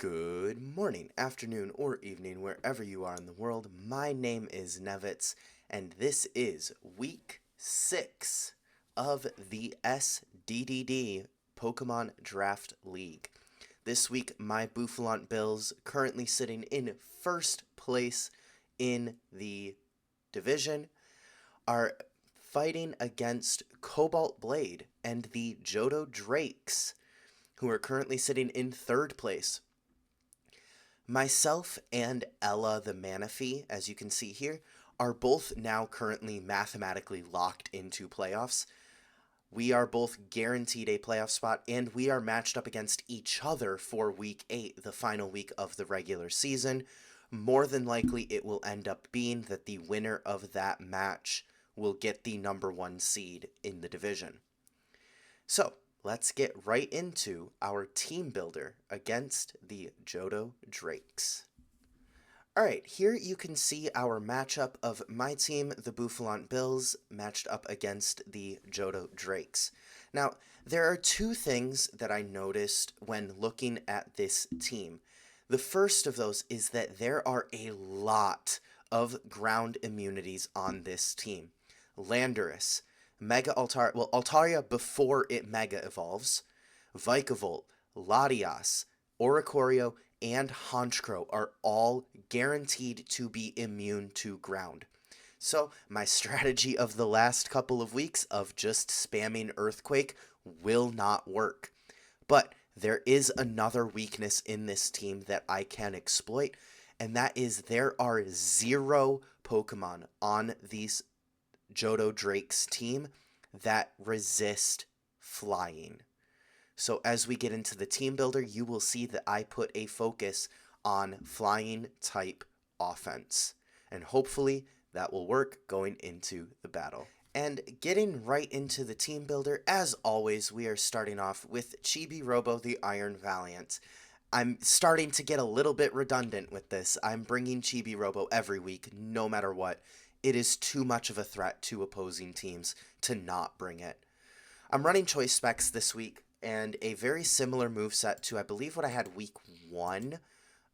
Good morning, afternoon, or evening, wherever you are in the world. My name is Nevitz, and this is Week 6 of the SDDD Pokemon Draft League. This week, my Bouffalant Bills, currently sitting in first place in the division, are fighting against Cobalt Blade and the Johto Drakes, who are currently sitting in third place. Myself and Ella the Manaphy, as you can see here, are both now currently mathematically locked into playoffs. We are both guaranteed a playoff spot, and we are matched up against each other for Week 8, the final week of the regular season. More than likely, it will end up being that the winner of that match will get the number 1 seed in the division. So, let's get right into our team builder against the Johto Drakes. Alright, here you can see our matchup of my team, the Bouffalant Bills, matched up against the Johto Drakes. Now, there are two things that I noticed when looking at this team. The first of those is that there are a lot of ground immunities on this team. Landorus, Mega Altaria, well, Altaria before it Mega Evolves, Vikavolt, Latias, Oricorio, and Honchkrow are all guaranteed to be immune to ground. So, my strategy of the last couple of weeks of just spamming Earthquake will not work. But there is another weakness in this team that I can exploit, and that is there are 0 Pokemon on these Johto Drakes team that resist flying. So as we get into the team builder, you will see that I put a focus on flying type offense. And hopefully that will work going into the battle. And getting right into the team builder, as always, we are starting off with Chibi-Robo the Iron Valiant. I'm starting to get a little bit redundant with this. I'm bringing Chibi-Robo every week, no matter what. It is too much of a threat to opposing teams to not bring it. I'm running Choice Specs this week, and a very similar moveset to, I believe, what I had week 1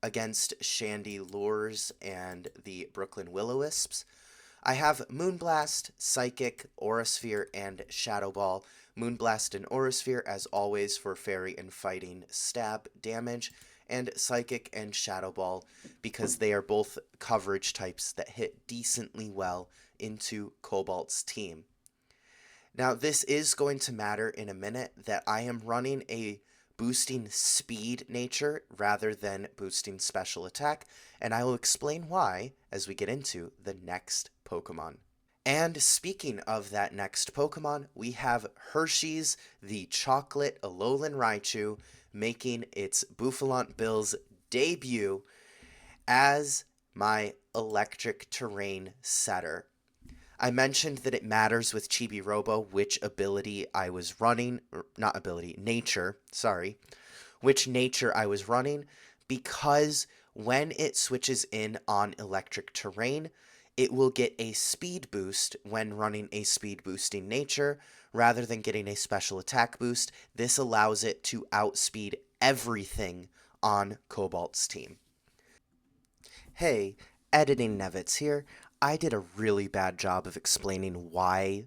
against Shandy Lures and the Brooklyn Will-O-Wisps. I have Moonblast, Psychic, Aurasphere, and Shadow Ball. Moonblast and Aurasphere, as always, for Fairy and Fighting stab damage, and Psychic and Shadow Ball because they are both coverage types that hit decently well into Cobalt's team. Now, this is going to matter in a minute that I am running a boosting speed nature rather than boosting special attack, and I will explain why as we get into the next Pokemon. And speaking of that next Pokemon, we have Hershey's the Chocolate Alolan Raichu making its Bouffalant Bills debut as my electric terrain setter. I mentioned that it matters with Chibi-Robo which ability I was running, or not ability, nature, sorry, which nature I was running, because when it switches in on electric terrain, it will get a speed boost when running a speed boosting nature, rather than getting a special attack boost. This allows it to outspeed everything on Cobalt's team. Hey, Editing Nevitz here. I did a really bad job of explaining why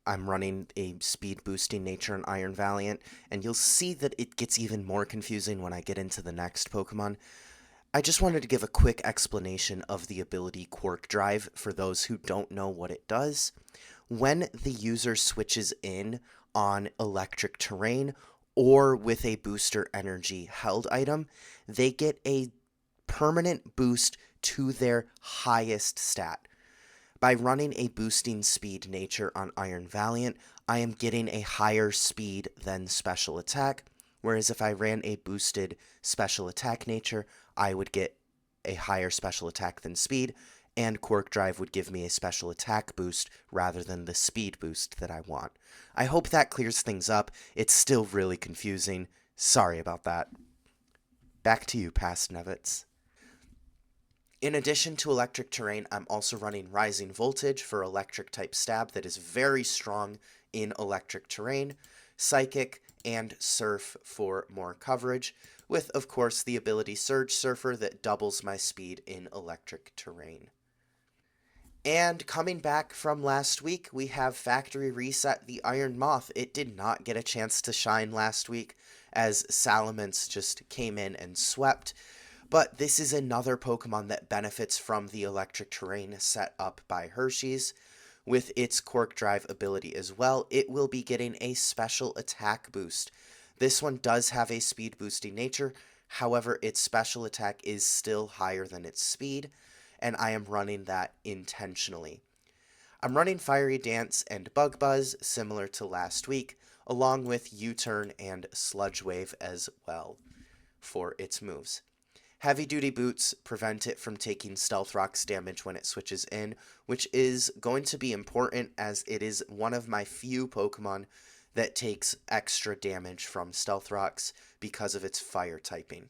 I'm running a speed boosting nature in Iron Valiant, and you'll see that it gets even more confusing when I get into the next Pokemon. I just wanted to give a quick explanation of the ability Quark Drive for those who don't know what it does. When the user switches in on electric terrain or with a booster energy held item, they get a permanent boost to their highest stat. By running a boosting speed nature on Iron Valiant, I am getting a higher speed than special attack, whereas if I ran a boosted special attack nature, I would get a higher special attack than speed, and Quark Drive would give me a special attack boost rather than the speed boost that I want. I hope that clears things up. It's still really confusing. Sorry about that. Back to you, Past Nevitz. In addition to electric terrain, I'm also running Rising Voltage for electric type stab that is very strong in electric terrain, Psychic, and Surf for more coverage. with, of course, the ability Surge Surfer that doubles my speed in electric terrain. And coming back from last week, we have Factory Reset the Iron Moth. It did not get a chance to shine last week, as Salamence just came in and swept. But this is another Pokemon that benefits from the electric terrain set up by Hershey's. With its Cork Drive ability as well, it will be getting a special attack boost. This one does have a speed boosting nature, however, its special attack is still higher than its speed, and I am running that intentionally. I'm running Fiery Dance and Bug Buzz, similar to last week, along with U-Turn and Sludge Wave as well for its moves. Heavy Duty Boots prevent it from taking Stealth Rock's damage when it switches in, which is going to be important as it is one of my few Pokemon that takes extra damage from Stealth Rocks because of its fire typing.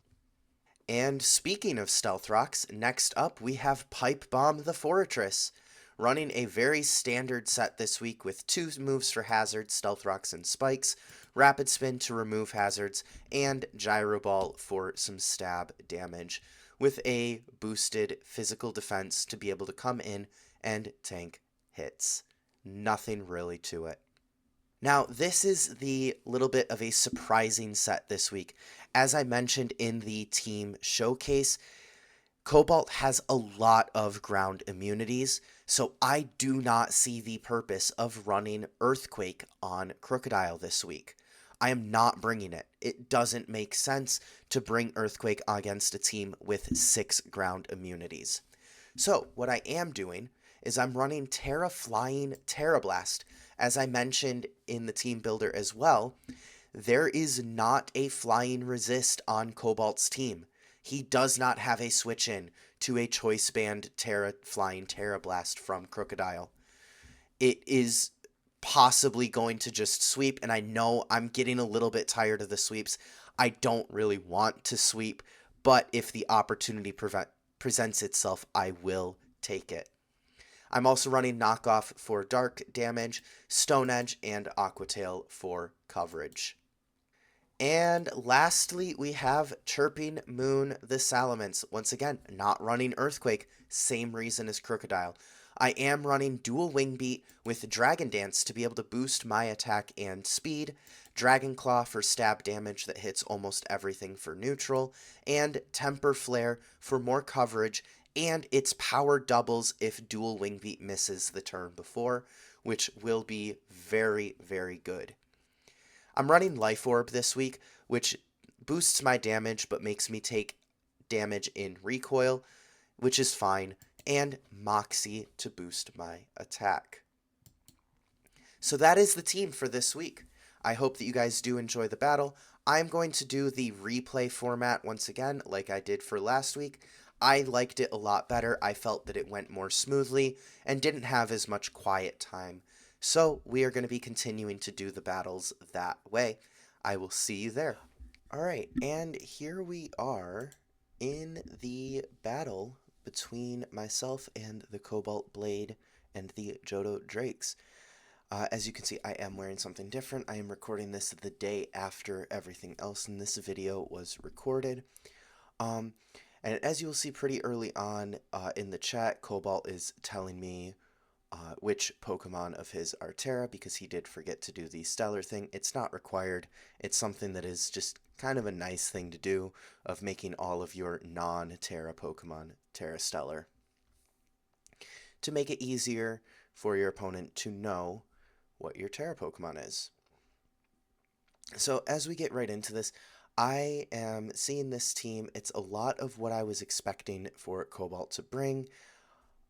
And speaking of Stealth Rocks, next up we have Pipe Bomb the Fortress, running a very standard set this week with 2 moves for hazards, Stealth Rocks and Spikes, Rapid Spin to remove hazards, and Gyro Ball for some stab damage, with a boosted physical defense to be able to come in and tank hits. Nothing really to it. Now, this is the little bit of a surprising set this week. As I mentioned in the team showcase, Cobalt has a lot of ground immunities, so I do not see the purpose of running Earthquake on Crocodile this week. I am not bringing it. It doesn't make sense to bring Earthquake against a team with 6 ground immunities. So, what I am doing is I'm running Terra Flying Terra Blast. As I mentioned in the team builder as well, there is not a flying resist on Cobalt's team. He does not have a switch in to a Choice Band Flying Terra Blast from Crocodile. It is possibly going to just sweep, and I know I'm getting a little bit tired of the sweeps. I don't really want to sweep, but if the opportunity presents itself, I will take it. I'm also running Knockoff for dark damage, Stone Edge, and Aqua Tail for coverage. And lastly, we have Chirping Moon the Salamence. Once again, not running Earthquake, same reason as Crocodile. I am running Dual Wing Beat with Dragon Dance to be able to boost my attack and speed, Dragon Claw for stab damage that hits almost everything for neutral, and Temper Flare for more coverage, and its power doubles if Dual Wing Beat misses the turn before, which will be very, very good. I'm running Life Orb this week, which boosts my damage but makes me take damage in recoil, which is fine, and Moxie to boost my attack. So that is the team for this week. I hope that you guys do enjoy the battle. I'm going to do the replay format once again, like I did for last week. I liked it a lot better. I felt that it went more smoothly and didn't have as much quiet time. So we are going to be continuing to do the battles that way. I will see you there. Alright, and here we are in the battle between myself and the Cobalt Blade and the Johto Drakes. As you can see, I am wearing something different. I am recording this the day after everything else in this video was recorded. And as you will see pretty early on in the chat, Cobalt is telling me which Pokemon of his are Terra, because he did forget to do the Stellar thing. It's not required. It's something that is just kind of a nice thing to do, of making all of your non-Terra Pokemon Terra Stellar, to make it easier for your opponent to know what your Terra Pokemon is. So as we get right into this, I am seeing this team. It's a lot of what I was expecting for Cobalt to bring.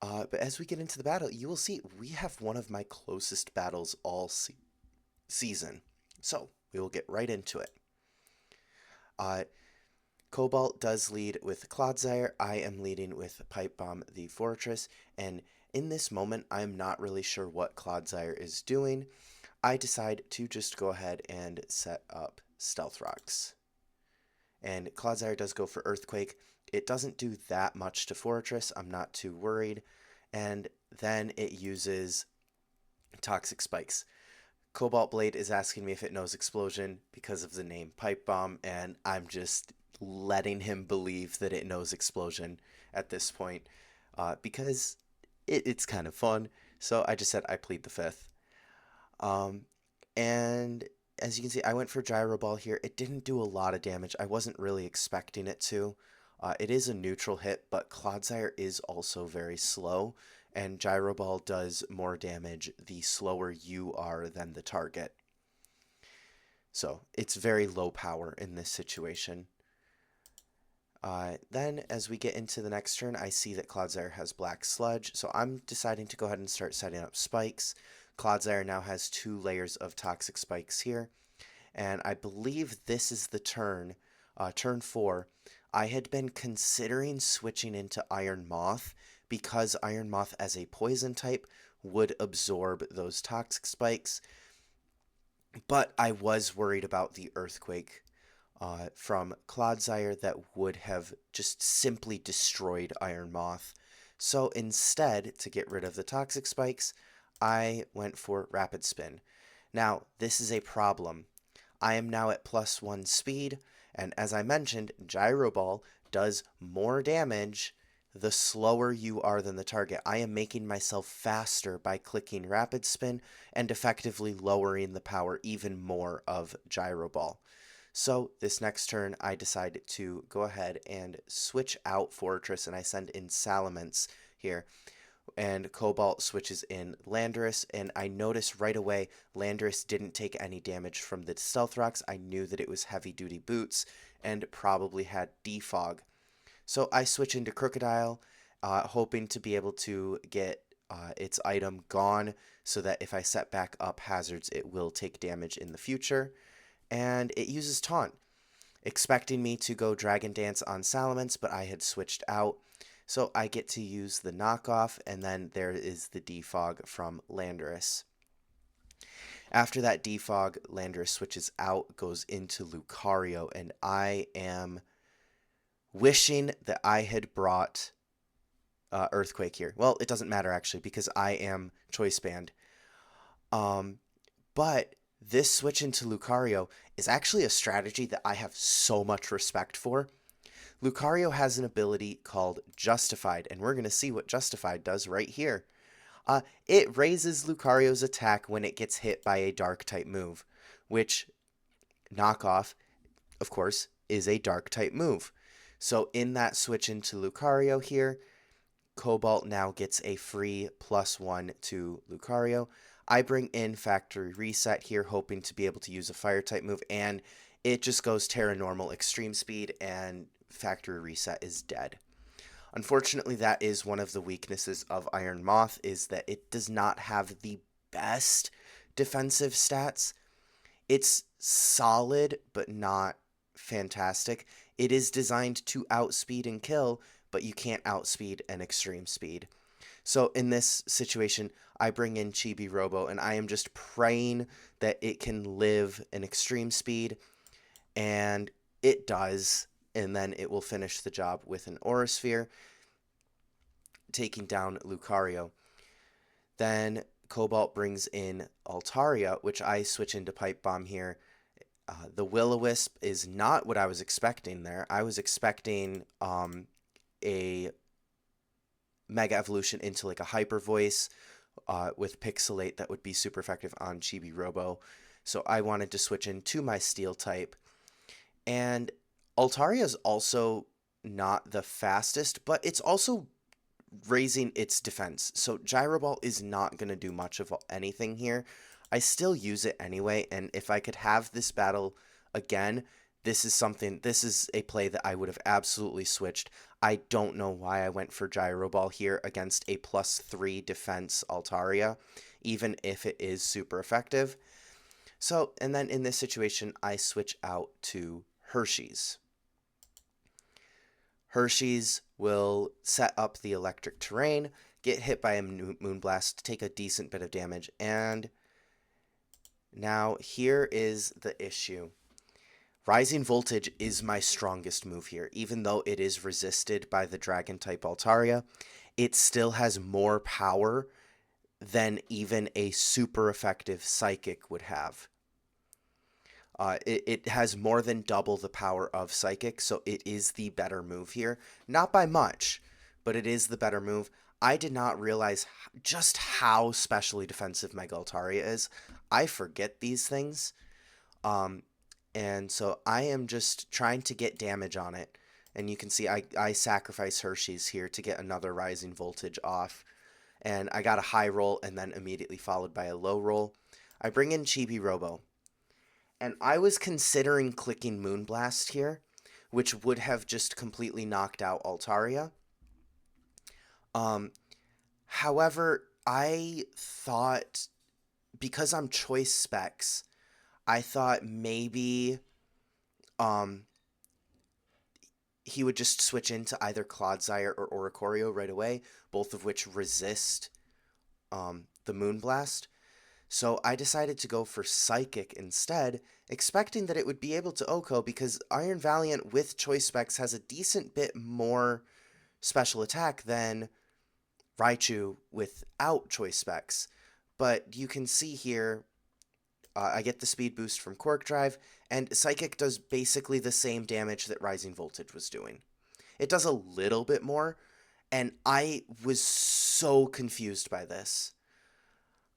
But as we get into the battle, you will see we have one of my closest battles all season. So we will get right into it. Cobalt does lead with Clodsire. I am leading with Pipe Bomb the Fortress. And in this moment, I'm not really sure what Clodsire is doing. I decide to just go ahead and set up Stealth Rocks. And Clodsire does go for Earthquake. It doesn't do that much to Fortress. I'm not too worried. And then it uses Toxic Spikes. Cobalt Blade is asking me if it knows Explosion because of the name Pipe Bomb, and I'm just letting him believe that it knows explosion at this point, because it's kind of fun. So I just said I plead the fifth. Um, and as you can see, I went for Gyro Ball here. It didn't do a lot of damage. I wasn't really expecting it to. It is a neutral hit, but Clodsire is also very slow, and Gyro Ball does more damage the slower you are than the target. So it's very low power in this situation. Then, as we get into the next turn, I see that Clodsire has Black Sludge, so I'm deciding to go ahead and start setting up spikes. Clodsire now has 2 layers of Toxic Spikes here, and I believe this is the turn, turn 4. I had been considering switching into Iron Moth because Iron Moth as a poison type would absorb those Toxic Spikes, but I was worried about the Earthquake from Clodsire that would have just simply destroyed Iron Moth. So instead, to get rid of the Toxic Spikes, I went for Rapid Spin. Now, this is a problem. I am now at +1 speed, and as I mentioned, Gyro Ball does more damage the slower you are than the target. I am making myself faster by clicking Rapid Spin and effectively lowering the power even more of Gyro Ball. So this next turn, I decide to go ahead and switch out Fortress, and I send in Salamence here. And Cobalt switches in Landorus, and I notice right away Landorus didn't take any damage from the Stealth Rocks. I knew that it was heavy-duty boots and probably had Defog. So I switch into Crocodile, hoping to be able to get its item gone so that if I set back up hazards, it will take damage in the future. And it uses Taunt, expecting me to go Dragon Dance on Salamence, but I had switched out. So I get to use the knockoff, and then there is the Defog from Landorus. After that Defog, Landorus switches out, goes into Lucario, and I am wishing that I had brought Earthquake here. Well, it doesn't matter actually, because I am Choice Band. But this switch into Lucario is actually a strategy that I have so much respect for. Lucario has an ability called Justified, and we're going to see what Justified does right here. It raises Lucario's attack when it gets hit by a Dark-type move, which, knockoff, of course, is a Dark-type move. So in that switch into Lucario here, Cobalt now gets a free +1 to Lucario. I bring in Factory Reset here, hoping to be able to use a Fire-type move, and it just goes Terra Normal Extreme Speed, and Factory Reset is dead. Unfortunately, that is one of the weaknesses of Iron Moth, is that it does not have the best defensive stats. It's solid, but not fantastic. It is designed to outspeed and kill, but you can't outspeed an extreme speed. So in this situation, I bring in Chibi Robo, and I am just praying that it can live an extreme speed, and it does, and then it will finish the job with an Aura Sphere, taking down Lucario. Then Cobalt brings in Altaria, which I switch into Pipe Bomb here. The Will-O-Wisp is not what I was expecting there. I was expecting a Mega Evolution into like a Hyper Voice with Pixelate that would be super effective on Chibi Robo. So I wanted to switch into my Steel type. And Altaria is also not the fastest, but it's also raising its defense. So Gyro Ball is not going to do much of anything here. I still use it anyway, and if I could have this battle again, this is a play that I would have absolutely switched. I don't know why I went for Gyro Ball here against a +3 defense Altaria, even if it is super effective. So, and then in this situation, I switch out to Hershey's. Hershey's will set up the electric terrain, get hit by a Moonblast, take a decent bit of damage, and now here is the issue. Rising Voltage is my strongest move here. Even though it is resisted by the Dragon-type Altaria, it still has more power than even a super effective Psychic would have. It has more than double the power of Psychic, so it is the better move here. Not by much, but it is the better move. I did not realize just how specially defensive Mega Altaria is. I forget these things. Um, and so I am just trying to get damage on it. And you can see I sacrifice Hershey's here to get another Rising Voltage off. And I got a high roll and then immediately followed by a low roll. I bring in Chibi Robo. And I was considering clicking Moonblast here, which would have just completely knocked out Altaria. However, I thought, because I'm choice specs, I thought maybe he would just switch into either Clodsire or Oricorio right away, both of which resist the Moonblast. So I decided to go for Psychic instead, expecting that it would be able to OHKO because Iron Valiant with choice specs has a decent bit more special attack than Raichu without choice specs. But you can see here, I get the speed boost from Quark Drive, and Psychic does basically the same damage that Rising Voltage was doing. It does a little bit more, and I was so confused by this.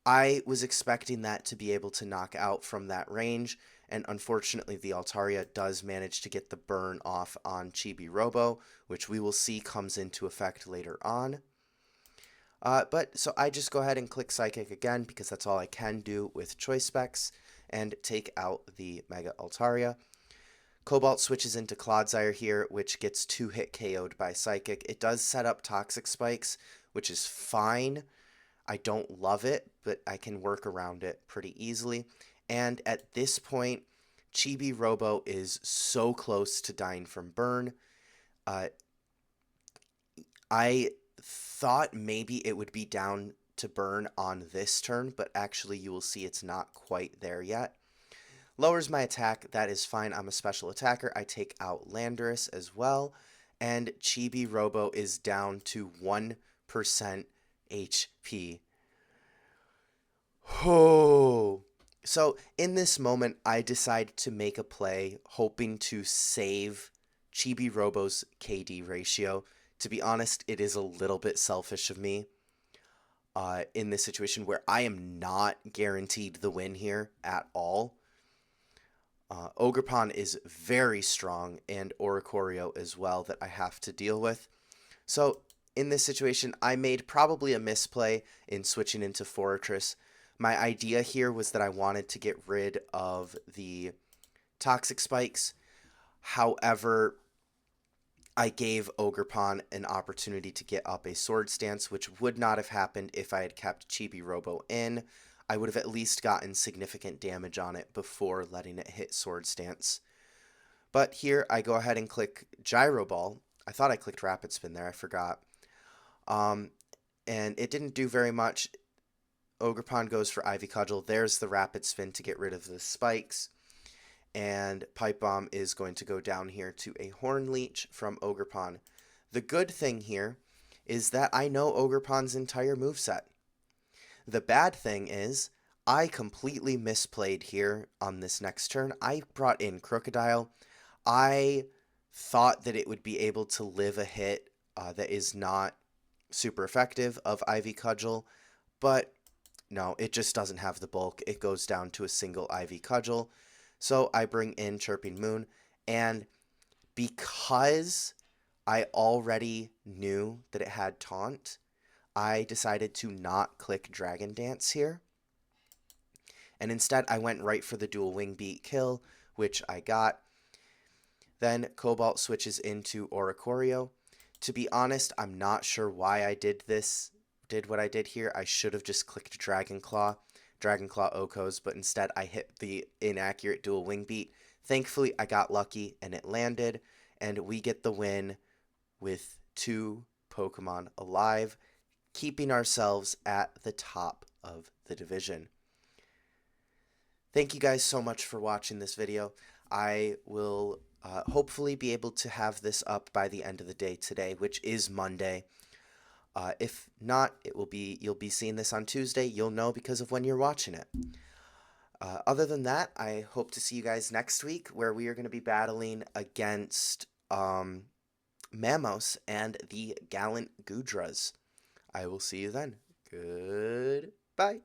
I was expecting that to be able to knock out from that range, and unfortunately the Altaria does manage to get the burn off on Chibi Robo, which we will see comes into effect later on. So I just go ahead and click Psychic again because that's all I can do with choice specs, and take out the Mega Altaria. Cobalt switches into Clodsire here, which gets 2-hit KO'd by Psychic. It does set up Toxic Spikes, which is fine. I don't love it, but I can work around it pretty easily. And at this point, Chibi Robo is so close to dying from burn. I thought maybe it would be down to burn on this turn, but actually you will see it's not quite there yet. Lowers my attack, that is fine. I'm a special attacker. I take out Landorus as well, and Chibi Robo is down to 1% HP. Oh. So in this moment, I decide to make a play, hoping to save Chibi Robo's KD ratio. To be honest, it is a little bit selfish of me in this situation where I am not guaranteed the win here at all. Ogerpon is very strong, and Oricorio as well, that I have to deal with. So in this situation, I made probably a misplay in switching into Fortress. My idea here was that I wanted to get rid of the Toxic Spikes. However, I gave Ogerpon an opportunity to get up a Sword Stance, which would not have happened if I had kept Chibi Robo in. I would have at least gotten significant damage on it before letting it hit Sword Stance. But here, I go ahead and click Gyro Ball. I thought I clicked Rapid Spin there, I forgot. And it didn't do very much. Ogerpon goes for Ivy Cudgel. There's the Rapid Spin to get rid of the spikes. And Pipe Bomb is going to go down here to a Horn Leech from Ogerpon. The good thing here is that I know Ogerpon's entire moveset. The bad thing is I completely misplayed here on this next turn. I brought in Crocodile. I thought that it would be able to live a hit that is not super effective of Ivy Cudgel, but no, it just doesn't have the bulk. It goes down to a single Ivy Cudgel. So I bring in Chirping Moon, and because I already knew that it had Taunt, I decided to not click Dragon Dance here. And instead, I went right for the dual Wing Beat kill, which I got. Then Cobalt switches into Oricorio. To be honest, I'm not sure why I did what I did here. I should have just clicked Dragon Claw OHKOs, but instead I hit the inaccurate dual Wing Beat. Thankfully, I got lucky and it landed, and we get the win with 2 Pokemon alive, keeping ourselves at the top of the division. Thank you guys so much for watching this video. I will hopefully be able to have this up by the end of the day today, which is Monday. If not, you'll be seeing this on Tuesday. You'll know because of when you're watching it. Other than that, I hope to see you guys next week where we are going to be battling against Mamos and the Gallant Gudras. I will see you then. Goodbye.